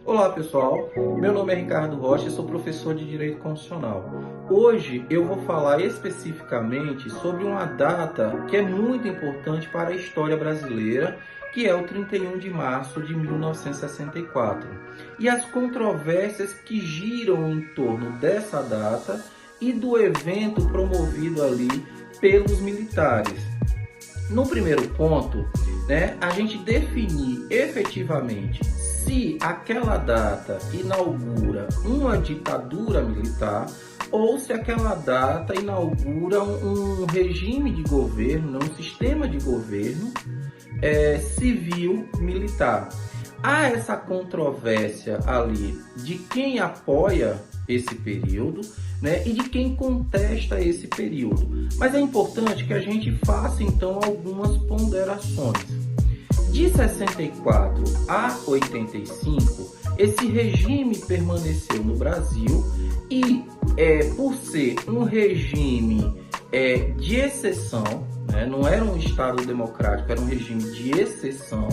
Olá pessoal, meu nome é Ricardo Rocha e sou professor de Direito Constitucional. Hoje eu vou falar especificamente sobre uma data que é muito importante para a história brasileira, que é o 31 de março de 1964, e as controvérsias que giram em torno dessa data e do evento promovido ali pelos militares. No primeiro ponto, a gente definir efetivamente se aquela data inaugura uma ditadura militar ou se aquela data inaugura um regime de governo, um sistema de governo civil-militar. Há essa controvérsia ali de quem apoia esse período, e de quem contesta esse período. Mas é importante que a gente faça então algumas ponderações. De 64 a 85, esse regime permaneceu no Brasil e, por ser um regime de exceção, não era um Estado democrático, era um regime de exceção,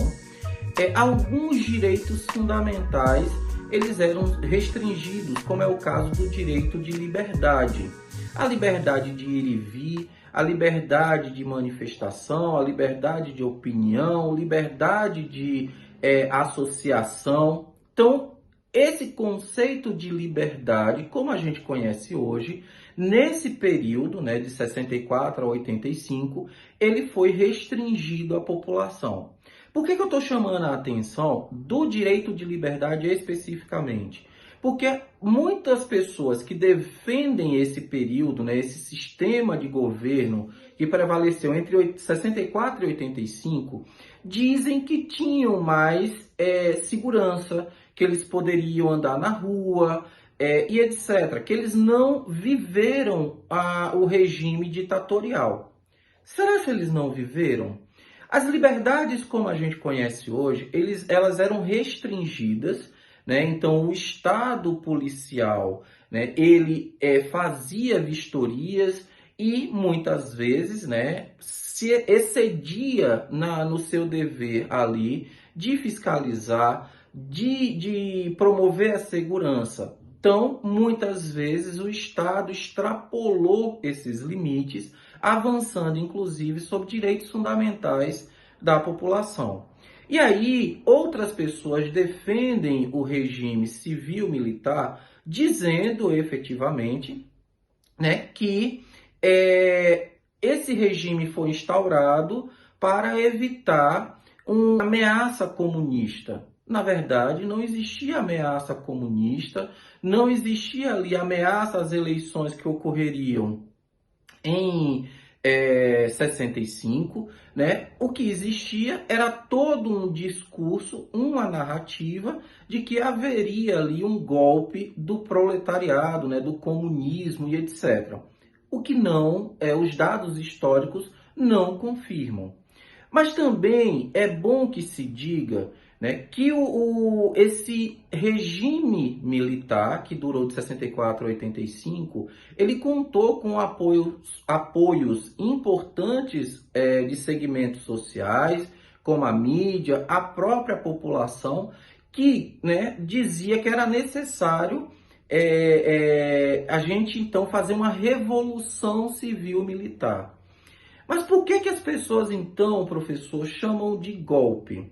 alguns direitos fundamentais eles eram restringidos, como é o caso do direito de liberdade. A liberdade de ir e vir, a liberdade de manifestação, a liberdade de opinião, liberdade de associação. Então, esse conceito de liberdade, como a gente conhece hoje, nesse período, de 64 a 85, ele foi restringido à população. Por que eu estou chamando a atenção do direito de liberdade especificamente? Porque muitas pessoas que defendem esse período, esse sistema de governo que prevaleceu entre 64 e 85, dizem que tinham mais segurança, que eles poderiam andar na rua e etc., que eles não viveram o regime ditatorial. Será que eles não viveram? As liberdades, como a gente conhece hoje, elas eram restringidas, Então, o Estado policial, ele fazia vistorias e, muitas vezes, se excedia no seu dever ali de fiscalizar, de promover a segurança. Então, muitas vezes, o Estado extrapolou esses limites, avançando, inclusive, sobre direitos fundamentais da população. E aí, outras pessoas defendem o regime civil-militar, dizendo, efetivamente, que esse regime foi instaurado para evitar uma ameaça comunista. Na verdade, não existia ameaça comunista, não existia ali ameaça às eleições que ocorreriam em 65, O que existia era todo um discurso, uma narrativa de que haveria ali um golpe do proletariado, do comunismo e etc. O que não, os dados históricos não confirmam. Mas também é bom que se diga que esse regime militar, que durou de 64 a 85, ele contou com apoios importantes de segmentos sociais, como a mídia, a própria população, que dizia que era necessário a gente, então, fazer uma revolução civil-militar. Mas por que as pessoas, então, professor, chamam de golpe?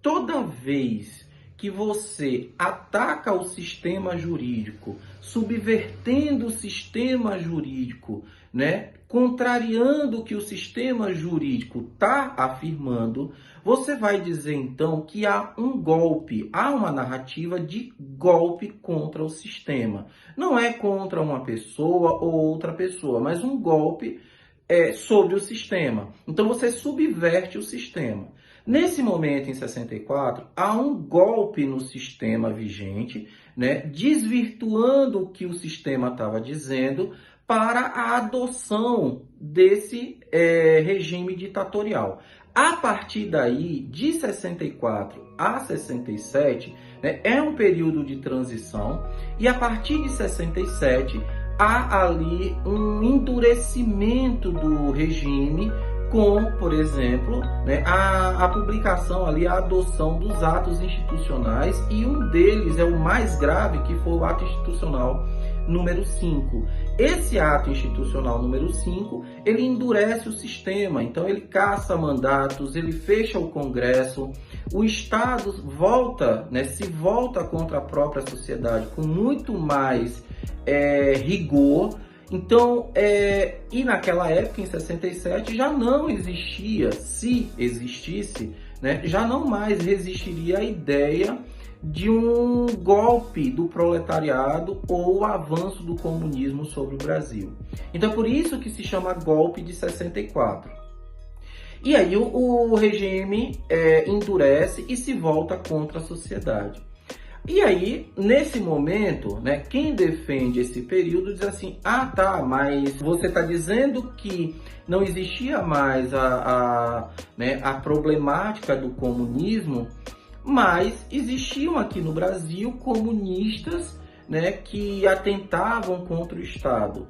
Toda vez que você ataca o sistema jurídico, subvertendo o sistema jurídico, contrariando o que o sistema jurídico está afirmando, você vai dizer então que há um golpe, há uma narrativa de golpe contra o sistema. Não é contra uma pessoa ou outra pessoa, mas um golpe sobre o sistema. Então você subverte o sistema. Nesse momento, em 64, há um golpe no sistema vigente, desvirtuando o que o sistema estava dizendo para a adoção desse regime ditatorial. A partir daí, de 64 a 67, é um período de transição, e a partir de 67, há ali um endurecimento do regime com, por exemplo, né, a publicação ali, a adoção dos atos institucionais, e um deles é o mais grave, que foi o ato institucional número 5. Esse ato institucional número 5, ele endurece o sistema, então ele caça mandatos, ele fecha o Congresso, o Estado volta, né, se volta contra a própria sociedade com muito mais rigor. Então, e naquela época, em 67, já não existia, se existisse, né, já não mais resistiria a ideia de um golpe do proletariado ou o avanço do comunismo sobre o Brasil. Então, é por isso que se chama golpe de 64. E aí o regime endurece e se volta contra a sociedade. E aí, nesse momento, né, quem defende esse período diz assim, ah tá, mas você está dizendo que não existia mais né, a problemática do comunismo, mas existiam aqui no Brasil comunistas, né, que atentavam contra o Estado.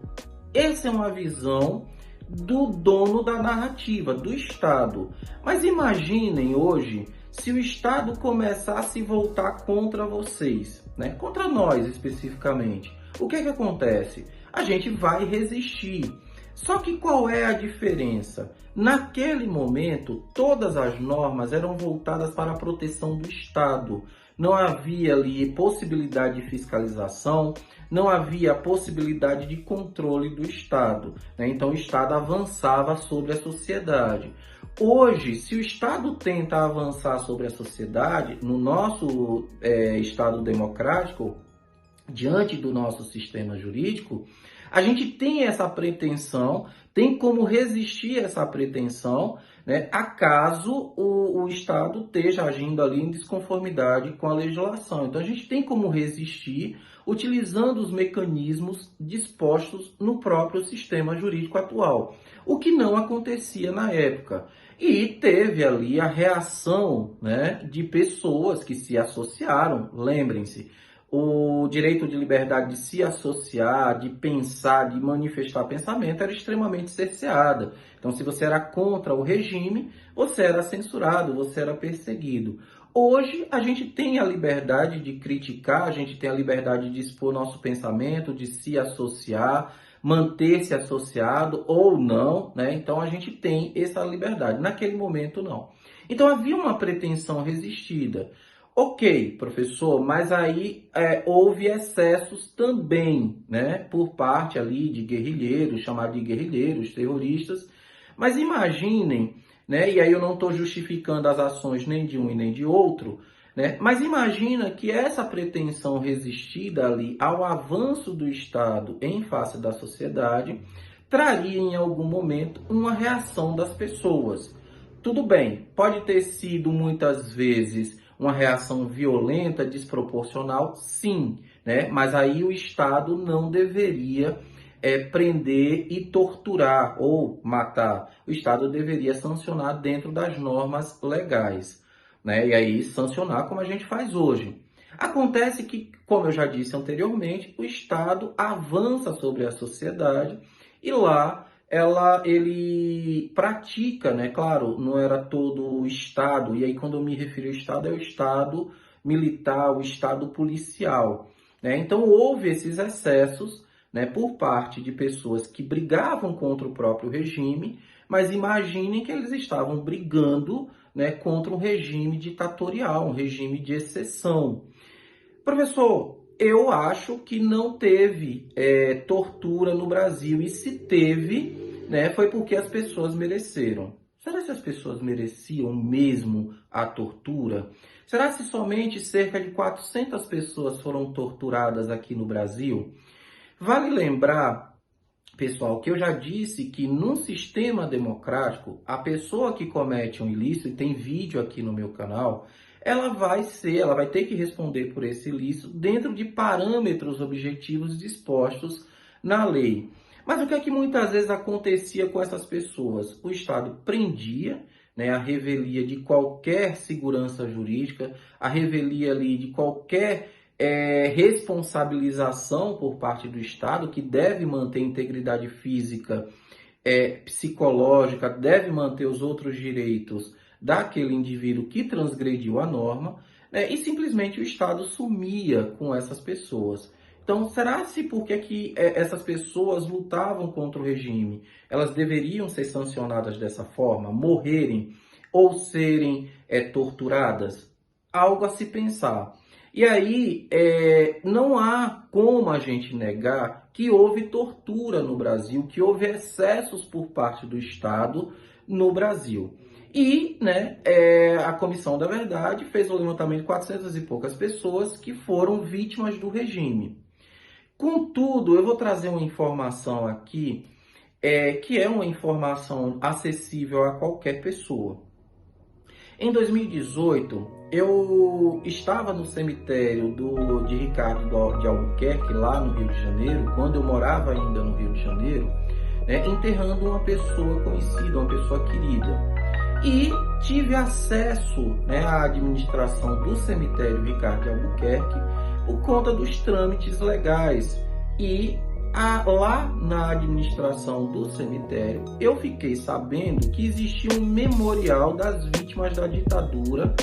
Essa é uma visão do dono da narrativa, do Estado. Mas imaginem hoje se o Estado começar a se voltar contra vocês, né? Contra nós especificamente. O que acontece? A gente vai resistir. Só que qual é a diferença? Naquele momento, todas as normas eram voltadas para a proteção do Estado. Não havia ali possibilidade de fiscalização, não havia possibilidade de controle do Estado, né? Então o Estado avançava sobre a sociedade. Hoje, se o Estado tenta avançar sobre a sociedade, no nosso Estado democrático, diante do nosso sistema jurídico, a gente tem essa pretensão, tem como resistir essa pretensão, né, acaso o Estado esteja agindo ali em desconformidade com a legislação. Então, a gente tem como resistir utilizando os mecanismos dispostos no próprio sistema jurídico atual, o que não acontecia na época. E teve ali a reação, né, de pessoas que se associaram, lembrem-se, o direito de liberdade de se associar, de pensar, de manifestar pensamento era extremamente cerceada. Então, se você era contra o regime, você era censurado, você era perseguido. Hoje, a gente tem a liberdade de criticar, a gente tem a liberdade de expor nosso pensamento, de se associar, manter-se associado ou não, né? Então, a gente tem essa liberdade. Naquele momento, não. Então, havia uma pretensão resistida. Ok, professor, mas aí houve excessos também, né, por parte ali de guerrilheiros, chamados de guerrilheiros, terroristas. Mas imaginem, né, e aí eu não estou justificando as ações nem de um e nem de outro, né, mas imagina que essa pretensão resistida ali ao avanço do Estado em face da sociedade traria em algum momento uma reação das pessoas. Tudo bem, pode ter sido muitas vezes uma reação violenta, desproporcional, sim, né? Mas aí o Estado não deveria prender e torturar ou matar. O Estado deveria sancionar dentro das normas legais, né? E aí sancionar como a gente faz hoje. Acontece que, como eu já disse anteriormente, o Estado avança sobre a sociedade e lá ele pratica, né? Claro, não era todo o Estado, e aí quando eu me refiro ao Estado, é o Estado militar, o Estado policial, né? Então houve esses excessos, né, por parte de pessoas que brigavam contra o próprio regime, mas imaginem que eles estavam brigando, né, contra um regime ditatorial, um regime de exceção. Professor, eu acho que não teve tortura no Brasil, e se teve, né, foi porque as pessoas mereceram. Será que as pessoas mereciam mesmo a tortura? Será que somente cerca de 400 pessoas foram torturadas aqui no Brasil? Vale lembrar, pessoal, que eu já disse que num sistema democrático, a pessoa que comete um ilícito, e tem vídeo aqui no meu canal, ela vai ter que responder por esse ilícito dentro de parâmetros objetivos dispostos na lei. Mas o que é que muitas vezes acontecia com essas pessoas? O Estado prendia, né, a revelia de qualquer segurança jurídica, a revelia ali de qualquer responsabilização por parte do Estado, que deve manter a integridade física psicológica, deve manter os outros direitos daquele indivíduo que transgrediu a norma, né, e simplesmente o Estado sumia com essas pessoas. Então, será se porque que essas pessoas lutavam contra o regime, elas deveriam ser sancionadas dessa forma, morrerem ou serem torturadas? Algo a se pensar. E aí, não há como a gente negar que houve tortura no Brasil, que houve excessos por parte do Estado no Brasil. E, né, a Comissão da Verdade fez o levantamento de 400 e poucas pessoas que foram vítimas do regime. Contudo, eu vou trazer uma informação aqui, que é uma informação acessível a qualquer pessoa. Em 2018, eu estava no cemitério de Ricardo de Albuquerque, lá no Rio de Janeiro, quando eu morava ainda no Rio de Janeiro, né, enterrando uma pessoa conhecida, uma pessoa querida. E tive acesso, né, à administração do cemitério Ricardo de Albuquerque por conta dos trâmites legais. E lá na administração do cemitério, eu fiquei sabendo que existia um memorial das vítimas da ditadura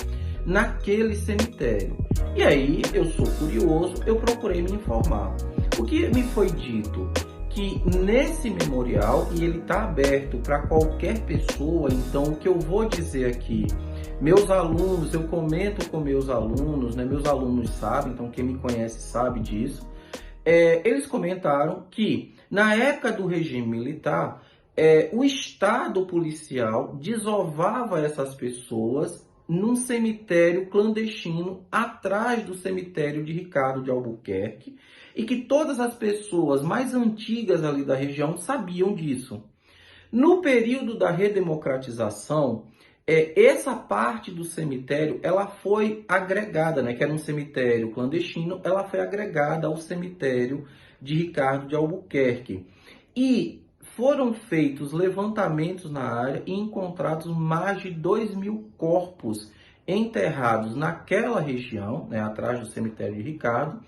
naquele cemitério. E aí, eu sou curioso, eu procurei me informar. O que me foi dito? Que nesse memorial, e ele está aberto para qualquer pessoa, então o que eu vou dizer aqui, meus alunos, eu comento com meus alunos, né? Meus alunos sabem, então quem me conhece sabe disso. Eles comentaram que na época do regime militar, o Estado policial desovava essas pessoas num cemitério clandestino atrás do cemitério de Ricardo de Albuquerque, e que todas as pessoas mais antigas ali da região sabiam disso. No período da redemocratização, essa parte do cemitério ela foi agregada, né, que era um cemitério clandestino, ela foi agregada ao cemitério de Ricardo de Albuquerque. E foram feitos levantamentos na área e encontrados mais de 2.000 corpos enterrados naquela região, né, atrás do cemitério de Ricardo,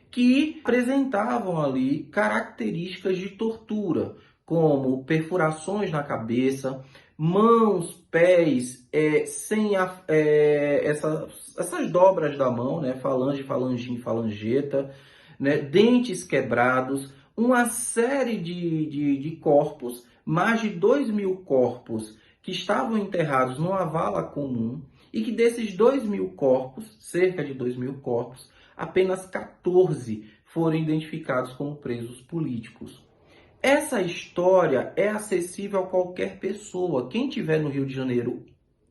que apresentavam ali características de tortura, como perfurações na cabeça, mãos, pés, sem essas dobras da mão, né, falange, falangim, falangeta, né, dentes quebrados, uma série de corpos, mais de 2.000 corpos que estavam enterrados numa vala comum, e que desses 2.000 corpos, cerca de 2.000 corpos, apenas 14 foram identificados como presos políticos. Essa história é acessível a qualquer pessoa. Quem estiver no Rio de Janeiro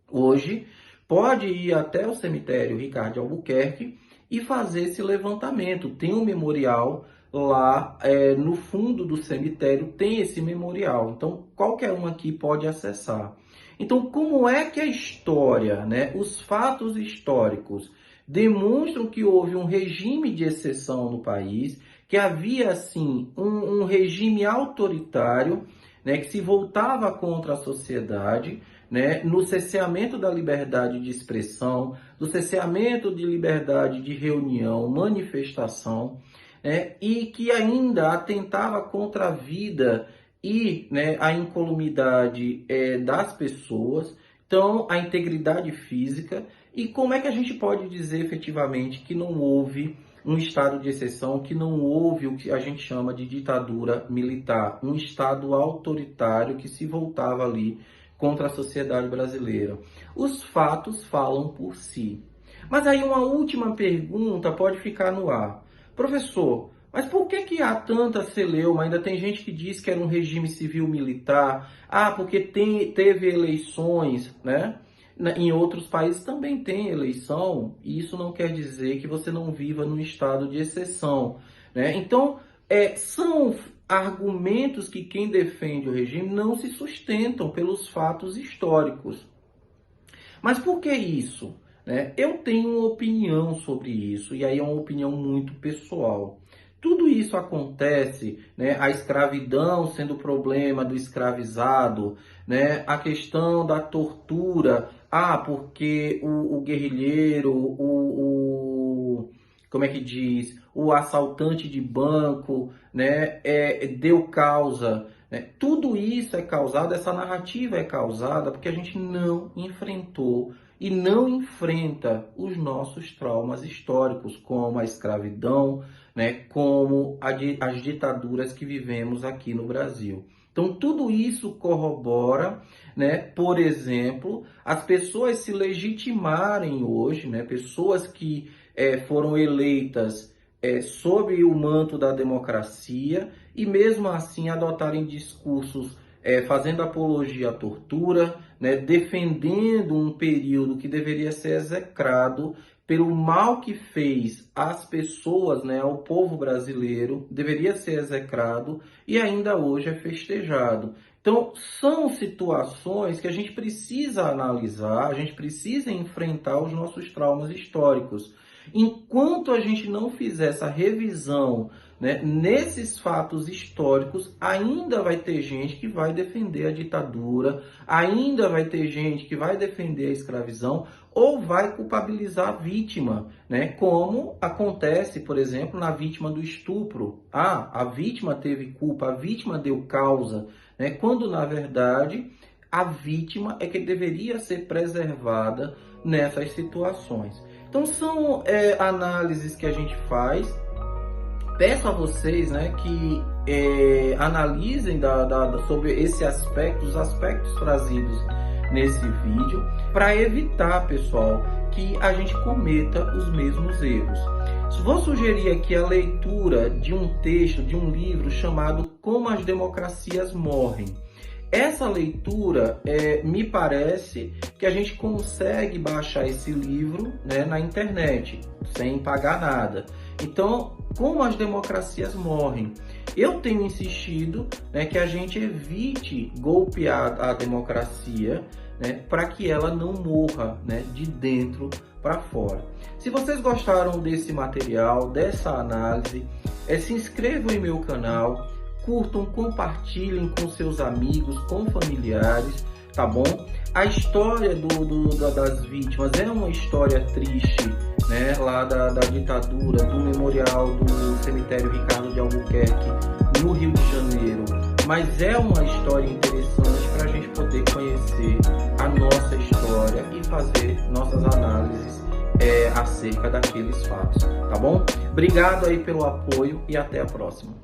hoje pode ir até o cemitério Ricardo de Albuquerque e fazer esse levantamento. Tem um memorial lá no fundo do cemitério, tem esse memorial. Então, qualquer um aqui pode acessar. Então, como é que a história, né, os fatos históricos demonstram que houve um regime de exceção no país, que havia, assim, um regime autoritário, né, que se voltava contra a sociedade, né, no cerceamento da liberdade de expressão, do cerceamento de liberdade de reunião, manifestação, né, e que ainda atentava contra a vida e, né, a incolumidade das pessoas, então a integridade física. E como é que a gente pode dizer efetivamente que não houve um estado de exceção, que não houve o que a gente chama de ditadura militar, um estado autoritário que se voltava ali contra a sociedade brasileira? Os fatos falam por si. Mas aí uma última pergunta pode ficar no ar. Professor, mas por que há tanta celeuma? Ainda tem gente que diz que era um regime civil-militar. Ah, porque teve eleições, né? Em outros países também tem eleição, e isso não quer dizer que você não viva num estado de exceção, né? Então, são argumentos que quem defende o regime não se sustentam pelos fatos históricos. Mas por que isso? Né? Eu tenho uma opinião sobre isso, e aí é uma opinião muito pessoal. Tudo isso acontece, né, a escravidão sendo o problema do escravizado, né, a questão da tortura, porque o guerrilheiro, como é que diz, o assaltante de banco, né, deu causa, né? Tudo isso é causado, essa narrativa é causada porque a gente não enfrentou e não enfrenta os nossos traumas históricos, como a escravidão, né? Como as ditaduras que vivemos aqui no Brasil. Então, tudo isso corrobora, né? Por exemplo, as pessoas se legitimarem hoje, né? Pessoas que foram eleitas sob o manto da democracia e mesmo assim adotarem discursos fazendo apologia à tortura, né, defendendo um período que deveria ser execrado pelo mal que fez às pessoas, né, ao povo brasileiro, deveria ser execrado e ainda hoje é festejado. Então, são situações que a gente precisa analisar, a gente precisa enfrentar os nossos traumas históricos. Enquanto a gente não fizer essa revisão, né, nesses fatos históricos, ainda vai ter gente que vai defender a ditadura, ainda vai ter gente que vai defender a escravidão ou vai culpabilizar a vítima, né, como acontece, por exemplo, na vítima do estupro. A vítima teve culpa, a vítima deu causa, né, quando na verdade a vítima é que deveria ser preservada nessas situações. Então são análises que a gente faz. Peço a vocês, né, que analisem sobre esse aspecto, os aspectos trazidos nesse vídeo, para evitar, pessoal, que a gente cometa os mesmos erros. Vou sugerir aqui a leitura de um texto, de um livro chamado Como as Democracias Morrem. Essa leitura, me parece que a gente consegue baixar esse livro, né, na internet, sem pagar nada. Então, Como as Democracias Morrem. Eu tenho insistido, né, que a gente evite golpear a democracia, né, para que ela não morra, né, de dentro para fora. Se vocês gostaram desse material, dessa análise, se inscrevam em meu canal, curtam, compartilhem com seus amigos, com familiares, tá bom? A história das vítimas é uma história triste, né? Lá da ditadura, do memorial do cemitério Ricardo de Albuquerque, no Rio de Janeiro. Mas é uma história interessante para a gente poder conhecer a nossa história e fazer nossas análises acerca daqueles fatos, tá bom? Obrigado aí pelo apoio e até a próxima.